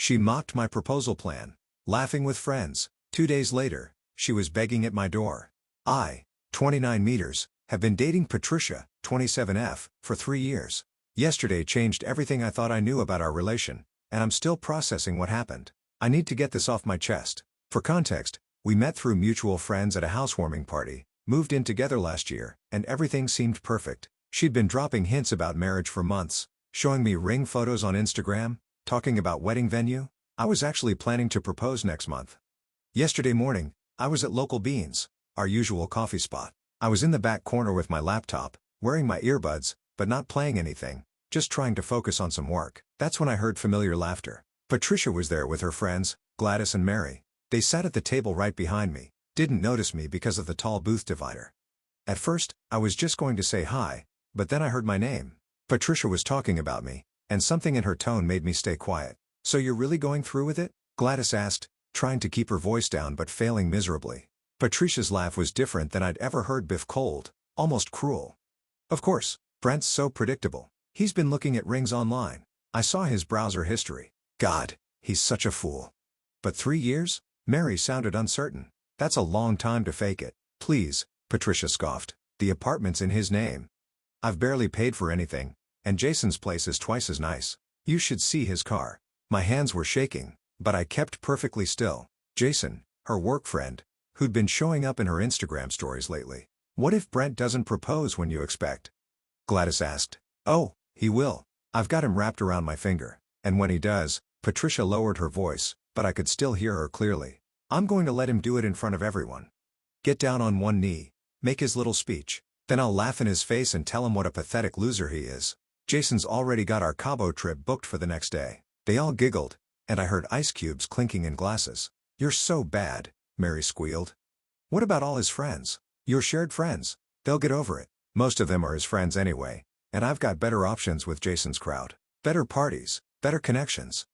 She mocked my proposal plan, laughing with friends. 2 days later, she was begging at my door. I, 29 meters, have been dating Patricia, 27F, for 3 years. Yesterday changed everything I thought I knew about our relation, and I'm still processing what happened. I need to get this off my chest. For context, we met through mutual friends at a housewarming party, moved in together last year, and everything seemed perfect. She'd been dropping hints about marriage for months, showing me ring photos on Instagram, talking about wedding venue. I was actually planning to propose next month. Yesterday morning, I was at Local Beans, our usual coffee spot. I was in the back corner with my laptop, wearing my earbuds, but not playing anything, just trying to focus on some work. That's when I heard familiar laughter. Patricia was there with her friends, Gladys and Mary. They sat at the table right behind me, didn't notice me because of the tall booth divider. At first, I was just going to say hi, but then I heard my name. Patricia was talking about me, and something in her tone made me stay quiet. "So you're really going through with it?" Gladys asked, trying to keep her voice down but failing miserably. Patricia's laugh was different than I'd ever heard, cold, almost cruel. "Of course, Brent's so predictable. He's been looking at rings online. I saw his browser history. God, he's such a fool." "But 3 years?" Mary sounded uncertain. "That's a long time to fake it." "Please," Patricia scoffed. "The apartment's in his name. I've barely paid for anything, and Jason's place is twice as nice. You should see his car." My hands were shaking, but I kept perfectly still. Jason, her work friend, who'd been showing up in her Instagram stories lately. "What if Brent doesn't propose when you expect?" Gladys asked. "Oh, he will. I've got him wrapped around my finger. And when he does," Patricia lowered her voice, but I could still hear her clearly, "I'm going to let him do it in front of everyone. Get down on one knee, make his little speech. Then I'll laugh in his face and tell him what a pathetic loser he is. Jason's already got our Cabo trip booked for the next day." They all giggled, and I heard ice cubes clinking in glasses. "You're so bad," Mary squealed. "What about all his friends? Your shared friends? They'll get over it. Most of them are his friends anyway, and I've got better options with Jason's crowd. Better parties, better connections.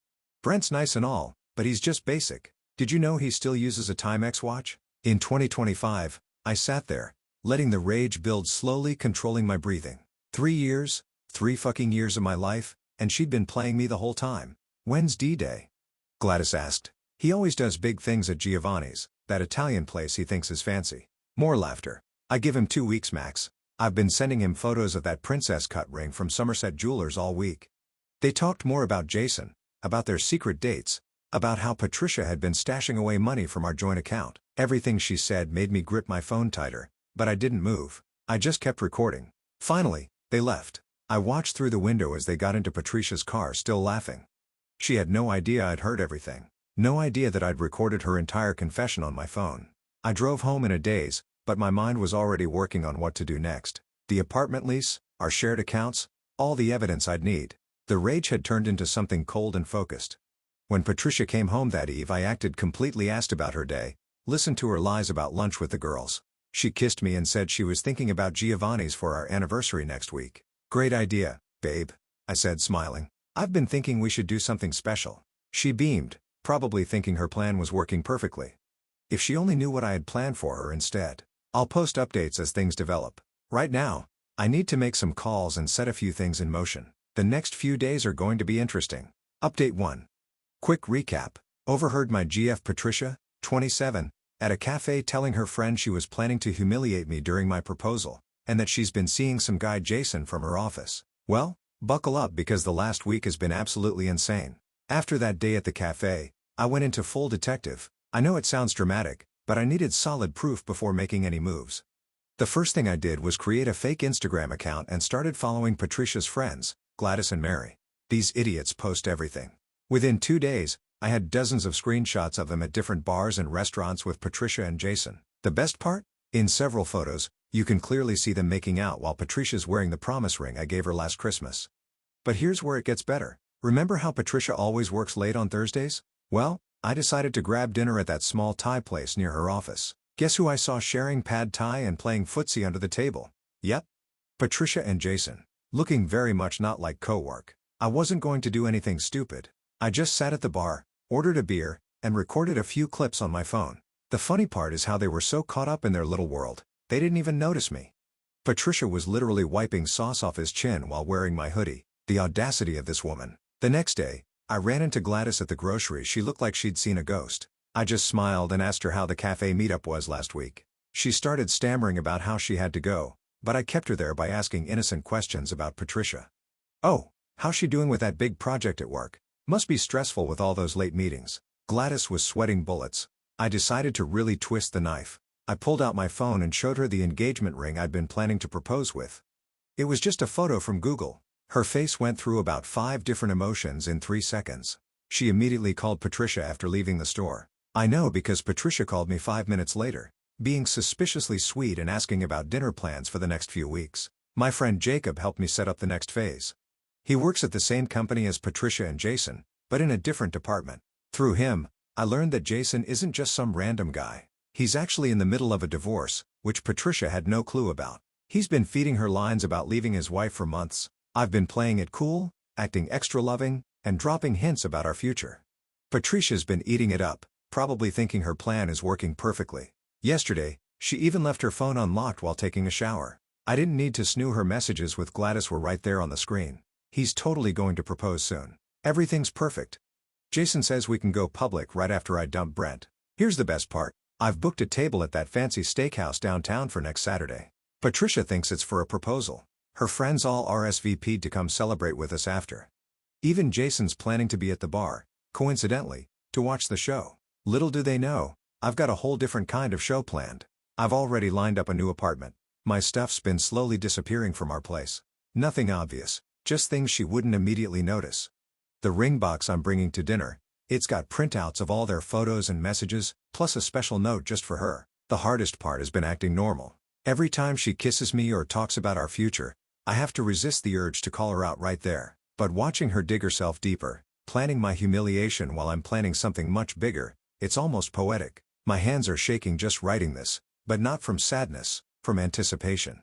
Brent's nice and all, but he's just basic. Did you know he still uses a Timex watch?" In 2025, I sat there, letting the rage build slowly, controlling my breathing. 3 years, 3 fucking years of my life, and she'd been playing me the whole time. "When's D-Day?" Gladys asked. "He always does big things at Giovanni's, that Italian place he thinks is fancy." More laughter. "I give him 2 weeks max. I've been sending him photos of that princess cut ring from Somerset Jewelers all week." They talked more about Jason, about their secret dates, about how Patricia had been stashing away money from our joint account. Everything she said made me grip my phone tighter, but I didn't move. I just kept recording. Finally, they left. I watched through the window as they got into Patricia's car, still laughing. She had no idea I'd heard everything. No idea that I'd recorded her entire confession on my phone. I drove home in a daze, but my mind was already working on what to do next. The apartment lease, our shared accounts, all the evidence I'd need. The rage had turned into something cold and focused. When Patricia came home that eve, I acted completely, asked about her day, listened to her lies about lunch with the girls. She kissed me and said she was thinking about Giovanni's for our anniversary next week. "Great idea, babe," I said, smiling. "I've been thinking we should do something special." She beamed, probably thinking her plan was working perfectly. If she only knew what I had planned for her instead. "I'll post updates as things develop. Right now, I need to make some calls and set a few things in motion. The next few days are going to be interesting." Update 1. Quick recap. Overheard my GF Patricia, 27, at a cafe telling her friend she was planning to humiliate me during my proposal, and that she's been seeing some guy Jason from her office. Well, buckle up because the last week has been absolutely insane. After that day at the cafe, I went into full detective. I know it sounds dramatic, but I needed solid proof before making any moves. The first thing I did was create a fake Instagram account and started following Patricia's friends, Gladys and Mary. These idiots post everything. Within 2 days, I had dozens of screenshots of them at different bars and restaurants with Patricia and Jason. The best part? In several photos, you can clearly see them making out while Patricia's wearing the promise ring I gave her last Christmas. But here's where it gets better. Remember how Patricia always works late on Thursdays? Well, I decided to grab dinner at that small Thai place near her office. Guess who I saw sharing pad Thai and playing footsie under the table? Yep. Patricia and Jason. Looking very much not like co-work. I wasn't going to do anything stupid. I just sat at the bar, ordered a beer, and recorded a few clips on my phone. The funny part is how they were so caught up in their little world, they didn't even notice me. Patricia was literally wiping sauce off his chin while wearing my hoodie. The audacity of this woman. The next day, I ran into Gladys at the grocery. She looked like she'd seen a ghost. I just smiled and asked her how the cafe meetup was last week. She started stammering about how she had to go, but I kept her there by asking innocent questions about Patricia. "Oh, how's she doing with that big project at work? Must be stressful with all those late meetings." Gladys was sweating bullets. I decided to really twist the knife. I pulled out my phone and showed her the engagement ring I'd been planning to propose with. It was just a photo from Google. Her face went through about 5 different emotions in 3 seconds. She immediately called Patricia after leaving the store. I know because Patricia called me 5 minutes later, being suspiciously sweet and asking about dinner plans for the next few weeks. My friend Jacob helped me set up the next phase. He works at the same company as Patricia and Jason, but in a different department. Through him, I learned that Jason isn't just some random guy. He's actually in the middle of a divorce, which Patricia had no clue about. He's been feeding her lines about leaving his wife for months. I've been playing it cool, acting extra loving, and dropping hints about our future. Patricia's been eating it up, probably thinking her plan is working perfectly. Yesterday, she even left her phone unlocked while taking a shower. I didn't need to snoo her messages with Gladys were right there on the screen. He's totally going to propose soon. Everything's perfect. Jason says we can go public right after I dump Brent. Here's the best part. I've booked a table at that fancy steakhouse downtown for next Saturday. Patricia thinks it's for a proposal. Her friends all RSVP'd to come celebrate with us after. Even Jason's planning to be at the bar, coincidentally, to watch the show. Little do they know, I've got a whole different kind of show planned. I've already lined up a new apartment. My stuff's been slowly disappearing from our place. Nothing obvious, just things she wouldn't immediately notice. The ring box I'm bringing to dinner, it's got printouts of all their photos and messages, plus a special note just for her. The hardest part has been acting normal. Every time she kisses me or talks about our future, I have to resist the urge to call her out right there. But watching her dig herself deeper, planning my humiliation while I'm planning something much bigger, it's almost poetic. My hands are shaking just writing this, but not from sadness, from anticipation.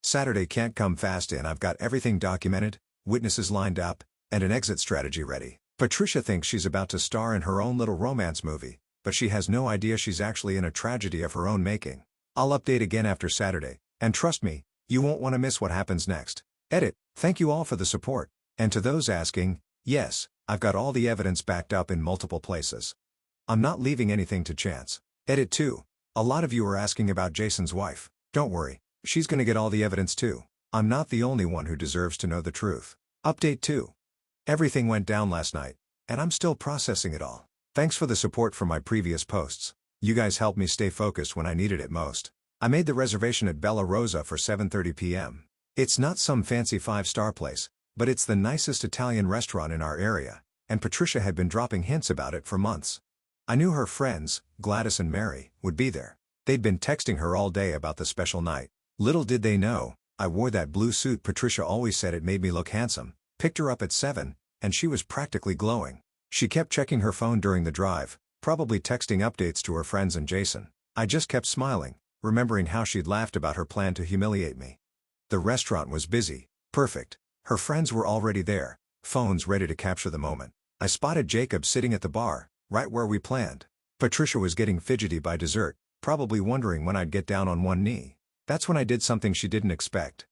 Saturday can't come fast and I've got everything documented, witnesses lined up, and an exit strategy ready. Patricia thinks she's about to star in her own little romance movie, but she has no idea she's actually in a tragedy of her own making. I'll update again after Saturday, and trust me, you won't want to miss what happens next. Edit. Thank you all for the support. And to those asking, yes, I've got all the evidence backed up in multiple places. I'm not leaving anything to chance. Edit 2. A lot of you are asking about Jason's wife. Don't worry, she's gonna get all the evidence too. I'm not the only one who deserves to know the truth. Update 2. Everything went down last night, and I'm still processing it all. Thanks for the support from my previous posts. You guys helped me stay focused when I needed it most. I made the reservation at Bella Rosa for 7:30 p.m. It's not some fancy 5-star place, but it's the nicest Italian restaurant in our area, and Patricia had been dropping hints about it for months. I knew her friends, Gladys and Mary, would be there. They'd been texting her all day about the special night. Little did they know, I wore that blue suit Patricia always said it made me look handsome, picked her up at 7, and she was practically glowing. She kept checking her phone during the drive, probably texting updates to her friends and Jason. I just kept smiling, remembering how she'd laughed about her plan to humiliate me. The restaurant was busy, perfect. Her friends were already there, phones ready to capture the moment. I spotted Jacob sitting at the bar, right where we planned. Patricia was getting fidgety by dessert, probably wondering when I'd get down on one knee. That's when I did something she didn't expect.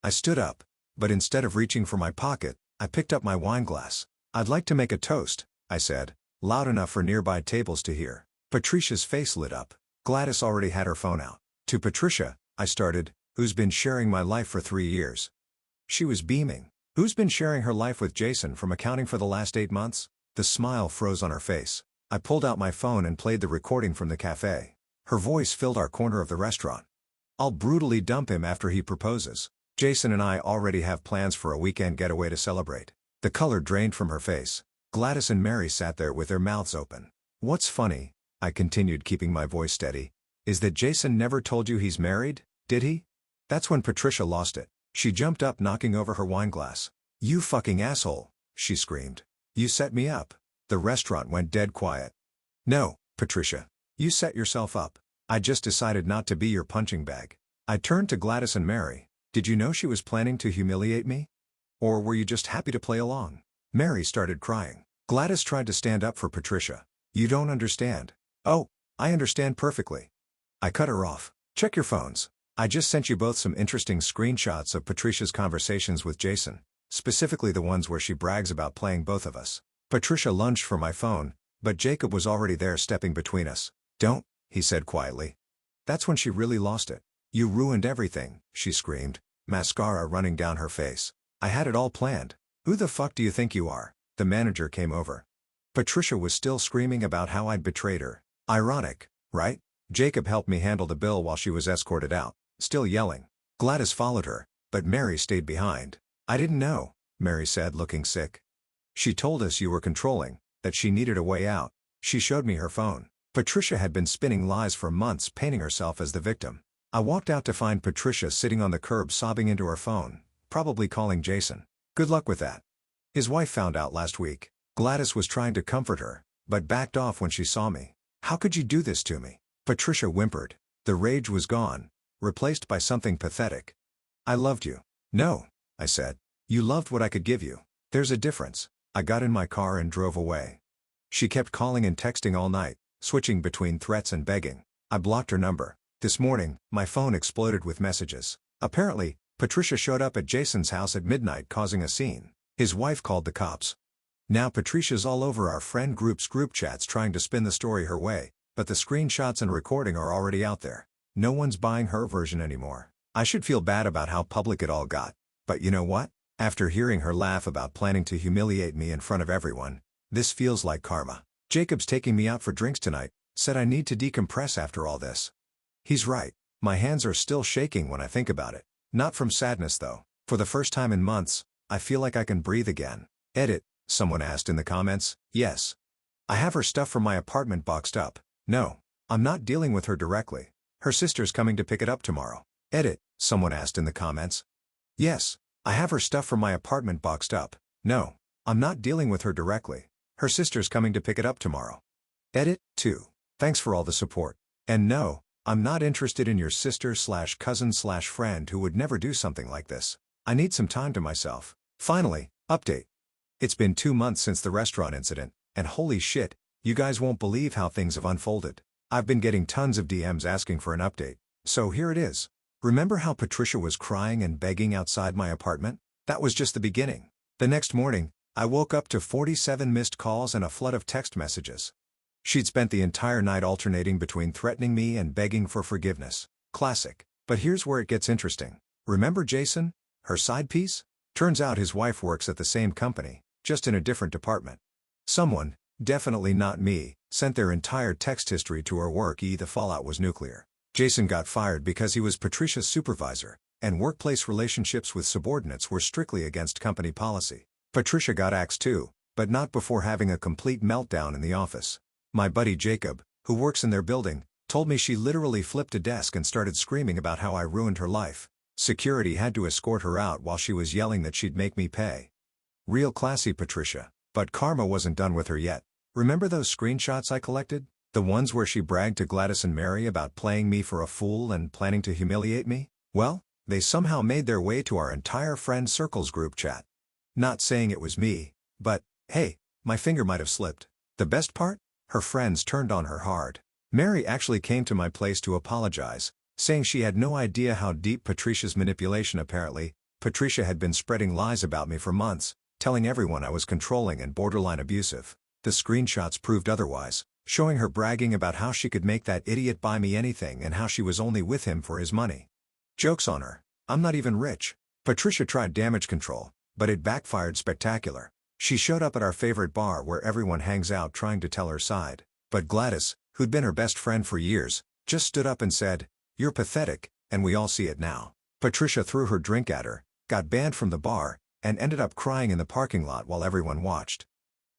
I stood up, but instead of reaching for my pocket, I picked up my wine glass. "I'd like to make a toast," I said, loud enough for nearby tables to hear. Patricia's face lit up. Gladys already had her phone out. "To Patricia," I started, "who's been sharing my life for 3 years." She was beaming. "Who's been sharing her life with Jason from accounting for the last 8 months? The smile froze on her face. I pulled out my phone and played the recording from the cafe. Her voice filled our corner of the restaurant. "I'll brutally dump him after he proposes. Jason and I already have plans for a weekend getaway to celebrate." The color drained from her face. Gladys and Mary sat there with their mouths open. "What's funny," I continued, keeping my voice steady, "is that Jason never told you he's married, did he?" That's when Patricia lost it. She jumped up, knocking over her wine glass. "You fucking asshole," she screamed. "You set me up." The restaurant went dead quiet. "No, Patricia. You set yourself up. I just decided not to be your punching bag." I turned to Gladys and Mary. "Did you know she was planning to humiliate me? Or were you just happy to play along?" Mary started crying. Gladys tried to stand up for Patricia. "You don't understand." "Oh, I understand perfectly." I cut her off. "Check your phones. I just sent you both some interesting screenshots of Patricia's conversations with Jason, specifically the ones where she brags about playing both of us. Patricia lunged for my phone, but Jacob was already there stepping between us. "Don't," he said quietly. That's when she really lost it. "You ruined everything," she screamed, mascara running down her face. "I had it all planned. Who the fuck do you think you are?" The manager came over. Patricia was still screaming about how I'd betrayed her. Ironic, right? Jacob helped me handle the bill while she was escorted out, still yelling. Gladys followed her, but Mary stayed behind. "I didn't know," Mary said, looking sick. "She told us you were controlling, that she needed a way out." She showed me her phone. Patricia had been spinning lies for months, painting herself as the victim. I walked out to find Patricia sitting on the curb sobbing into her phone, probably calling Jason. Good luck with that. His wife found out last week. Gladys was trying to comfort her, but backed off when she saw me. "How could you do this to me?" Patricia whimpered. The rage was gone, replaced by something pathetic. "I loved you." "No," I said. "You loved what I could give you. There's a difference." I got in my car and drove away. She kept calling and texting all night, switching between threats and begging. I blocked her number. This morning, my phone exploded with messages. Apparently, Patricia showed up at Jason's house at midnight causing a scene. His wife called the cops. Now Patricia's all over our friend group's group chats trying to spin the story her way, but the screenshots and recording are already out there. No one's buying her version anymore. I should feel bad about how public it all got. But you know what? After hearing her laugh about planning to humiliate me in front of everyone, this feels like karma. Jacob's taking me out for drinks tonight, said I need to decompress after all this. He's right. My hands are still shaking when I think about it. Not from sadness though. For the first time in months, I feel like I can breathe again. Edit, someone asked in the comments. Yes. I have her stuff from my apartment boxed up. No. I'm not dealing with her directly. Her sister's coming to pick it up tomorrow. Edit, someone asked in the comments. Yes. I have her stuff from my apartment boxed up. No. I'm not dealing with her directly. Her sister's coming to pick it up tomorrow. Edit, 2. Thanks for all the support. And no, I'm not interested in your sister/cousin/friend who would never do something like this. I need some time to myself. Finally, update. It's been 2 months since the restaurant incident, and holy shit, you guys won't believe how things have unfolded. I've been getting tons of DMs asking for an update. So here it is. Remember how Patricia was crying and begging outside my apartment? That was just the beginning. The next morning, I woke up to 47 missed calls and a flood of text messages. She'd spent the entire night alternating between threatening me and begging for forgiveness. Classic. But here's where it gets interesting. Remember Jason? Her side piece? Turns out his wife works at the same company, just in a different department. Someone, definitely not me, sent their entire text history to her work. The fallout was nuclear. Jason got fired because he was Patricia's supervisor, and workplace relationships with subordinates were strictly against company policy. Patricia got axed too, but not before having a complete meltdown in the office. My buddy Jacob, who works in their building, told me she literally flipped a desk and started screaming about how I ruined her life. Security had to escort her out while she was yelling that she'd make me pay. Real classy Patricia. But karma wasn't done with her yet. Remember those screenshots I collected? The ones where she bragged to Gladys and Mary about playing me for a fool and planning to humiliate me? Well, they somehow made their way to our entire friend circle's group chat. Not saying it was me, but, hey, my finger might have slipped. The best part? Her friends turned on her hard. Mary actually came to my place to apologize, saying she had no idea how deep Patricia's manipulation. Apparently, Patricia had been spreading lies about me for months, telling everyone I was controlling and borderline abusive. The screenshots proved otherwise, showing her bragging about how she could make that idiot buy me anything and how she was only with him for his money. Joke's on her. I'm not even rich. Patricia tried damage control, but it backfired spectacular. She showed up at our favorite bar where everyone hangs out trying to tell her side. But Gladys, who'd been her best friend for years, just stood up and said, "You're pathetic," and we all see it now. Patricia threw her drink at her, got banned from the bar, and ended up crying in the parking lot while everyone watched.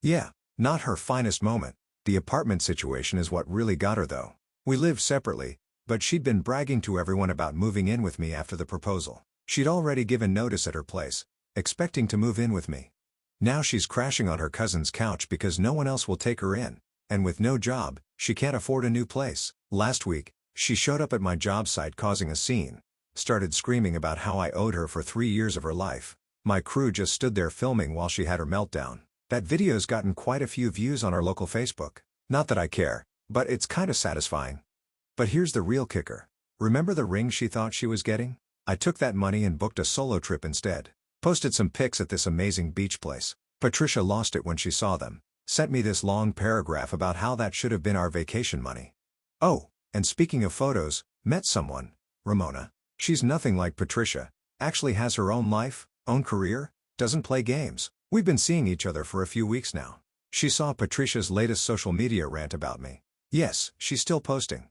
Yeah, not her finest moment. The apartment situation is what really got her though. We lived separately, but she'd been bragging to everyone about moving in with me after the proposal. She'd already given notice at her place, expecting to move in with me. Now she's crashing on her cousin's couch because no one else will take her in, and with no job, she can't afford a new place. Last week, she showed up at my job site causing a scene, started screaming about how I owed her for 3 years of her life. My crew just stood there filming while she had her meltdown. That video's gotten quite a few views on our local Facebook. Not that I care, but it's kinda satisfying. But here's the real kicker. Remember the ring she thought she was getting? I took that money and booked a solo trip instead. Posted some pics at this amazing beach place. Patricia lost it when she saw them. Sent me this long paragraph about how that should have been our vacation money. Oh, and speaking of photos, met someone, Ramona. She's nothing like Patricia, actually has her own life, own career, doesn't play games. We've been seeing each other for a few weeks now. She saw Patricia's latest social media rant about me. Yes, she's still posting.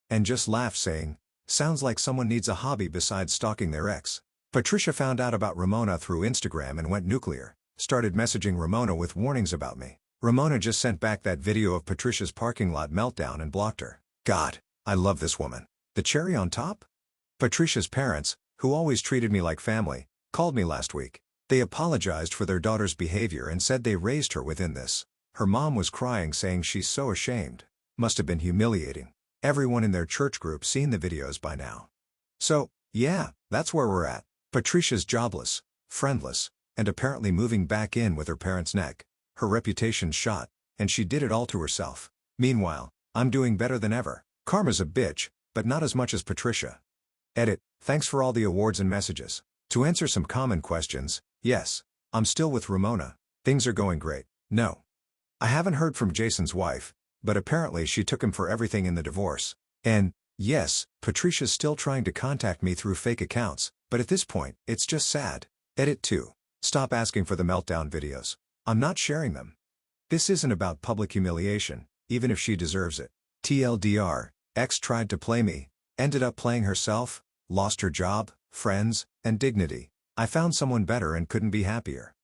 And just laughed saying, sounds like someone needs a hobby besides stalking their ex. Patricia found out about Ramona through Instagram and went nuclear, started messaging Ramona with warnings about me. Ramona just sent back that video of Patricia's parking lot meltdown and blocked her. God, I love this woman. The cherry on top? Patricia's parents, who always treated me like family, called me last week. They apologized for their daughter's behavior and said they raised her within this. Her mom was crying saying she's so ashamed. Must have been humiliating. Everyone in their church group seen the videos by now. So, yeah, that's where we're at. Patricia's jobless, friendless, and apparently moving back in with her parents' neck. Her reputation's shot, and she did it all to herself. Meanwhile, I'm doing better than ever. Karma's a bitch, but not as much as Patricia. Edit, thanks for all the awards and messages. To answer some common questions, yes, I'm still with Ramona. Things are going great. No. I haven't heard from Jason's wife, but apparently she took him for everything in the divorce. And, yes, Patricia's still trying to contact me through fake accounts, but at this point, it's just sad. Edit 2. Stop asking for the meltdown videos. I'm not sharing them. This isn't about public humiliation, even if she deserves it. TLDR, ex tried to play me, ended up playing herself, lost her job, friends, and dignity. I found someone better and couldn't be happier.